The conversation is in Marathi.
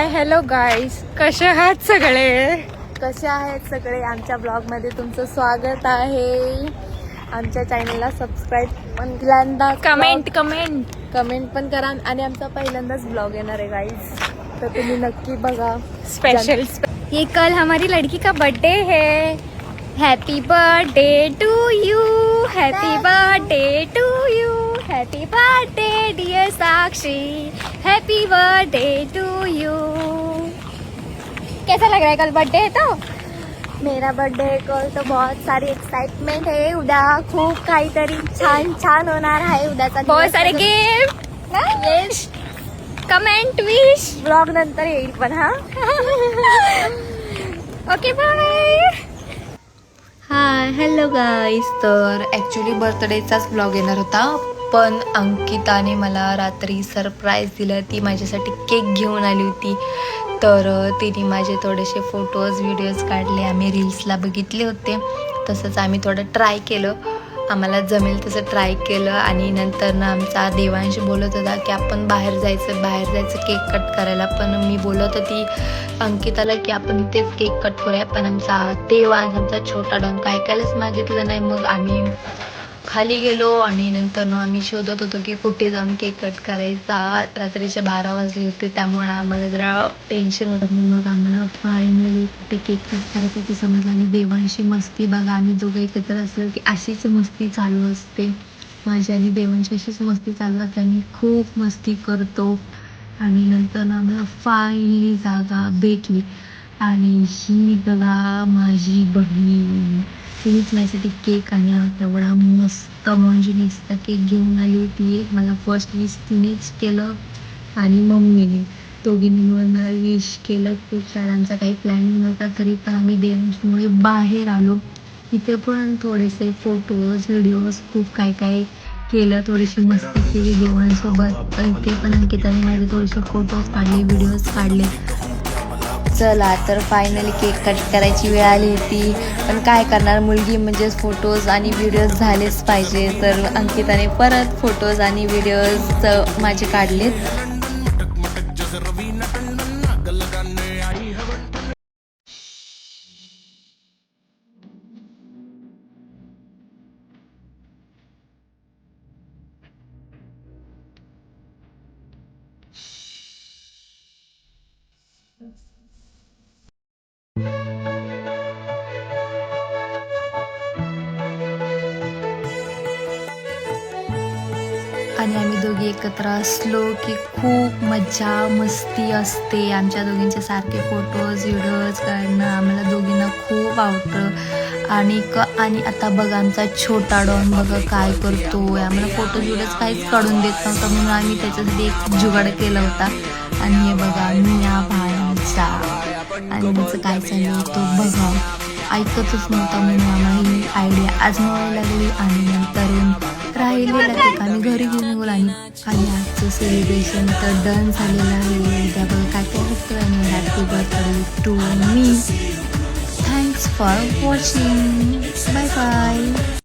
हाय हॅलो गाईज, कसे आहात सगळे? कसे आहेत सगळे? आमच्या ब्लॉगमध्ये तुमचं स्वागत आहे. आमच्या चॅनलला सबस्क्राईब पहिल्यांदा कमेंट पण करा आणि आमचा पहिल्यांदाच ब्लॉग येणार आहे गाईज, तर तुम्ही नक्की बघा. स्पेशल ये कल हमारी लड़की का बर्थडे है. Happy birthday to you, happy birthday to you, happy birthday dear Sakshi, happy birthday to you. कैसा लग रहा है? कल बर्थडे है तो मेरा बर्थडे है कल, तो बहुत सारी एक्साइटमेंट है. उद्या खूप काहीतरी छान छान होणार आहे. उद्याचा बहुत सारे गिफ्ट, कमेंट, विश ब्लॉग नंतर येईल पण. हा okay bye. Hi hello guys. तर ॲक्च्युली बर्थडेचाच ब्लॉग येणार होता, पण अंकिताने मला रात्री सरप्राईज दिलं. ती माझ्यासाठी केक घेऊन आली होती, तर तिने माझे थोडेसे फोटोज व्हिडिओज काढले. आम्ही रील्सला बघितले होते, तसंच आम्ही थोडं ट्राय केलं. आम्हाला जमेल तसं ट्राय केलं. आणि नंतर ना आमचा देवांश बोलत होता की आपण बाहेर जायचं केक कट करायला. पण मी बोलत होती अंकिताला की आपण इथेच केक कट करूया, पण आमचा देवांश, आमचा छोटा डॉन ऐकायलाच मागितलं नाही. मग आम्ही खाली गेलो आणि नंतर आम्ही शोधत होतो की कुठे जाऊन केक कट करायचा. रात्रीचे 12 वाजले होते, त्यामुळे आम्हाला जरा टेन्शन होतं. मग आम्हाला फायनली कुठे केक कट करायचं ते समजलं. आणि देवांशी मस्ती बघा, आम्ही दोघं एकत्र असलो की अशीच मस्ती चालू असते. माझी आणि देवांशी अशीच मस्ती चालू असते, आम्ही खूप मस्ती करतो. आणि नंतर आम्हाला फायनली जागा भेटली. आणि ही बघा माझी बहीण, तिनेच माझ्यासाठी केक आणला. तेवढा मस्त मॉन्जिनिसचा केक घेऊन आली होती. मला फर्स्ट विश तिनेच केलं आणि मम्मीने, दोघींनी मिळून मला विश केलं. खूप साऱ्यांचा काही प्लॅनिंग नव्हता, तरी पण आम्ही देवांशमुळे बाहेर आलो. इथे पण थोडेसे फोटोज व्हिडिओज खूप काय केलं, थोडीशी मस्ती केली देवांसोबत. इथे पण अंकिताने माझे थोडेसे फोटोज काढले, व्हिडिओज काढले. चला तर फायनली केक कट करायची वेळ आली होती, पण काय करणार, मुलगी म्हणजेच फोटोज आणि व्हिडिओज झालेच पाहिजे. तर अंकिताने परत फोटोज आणि व्हिडिओज माझे काढलेत. आणि आम्ही दोघी एकत्र असलो की खूप मज्जा मस्ती असते. आमच्या दोघींचे सारखे फोटोज व्हिडिओज काढणं आम्हाला दोघींना खूप आवडतं. आणि आता बघा आमचा छोटा डॉन बघा काय करतो. आम्हाला फोटोज व्हिडिओज काहीच काढून देत नव्हता, म्हणून आम्ही त्याच्यासाठी एक जुगाड केला होता. आणि हे बघा मी या भाईचा, आणि त्याचं काय चाललं होतं बघा, ऐकतच नव्हता. म्हणून आम्हाला ही आयडिया आजमावायला लागली. आणि नंतर राहिलेला केक आम्ही घरी घेऊन निघू. आणि आजचं सेलिब्रेशन तर डन झालेलं आहे. त्या बघा काय होतं. आणि happy birthday to me. Thanks for watching. Bye bye.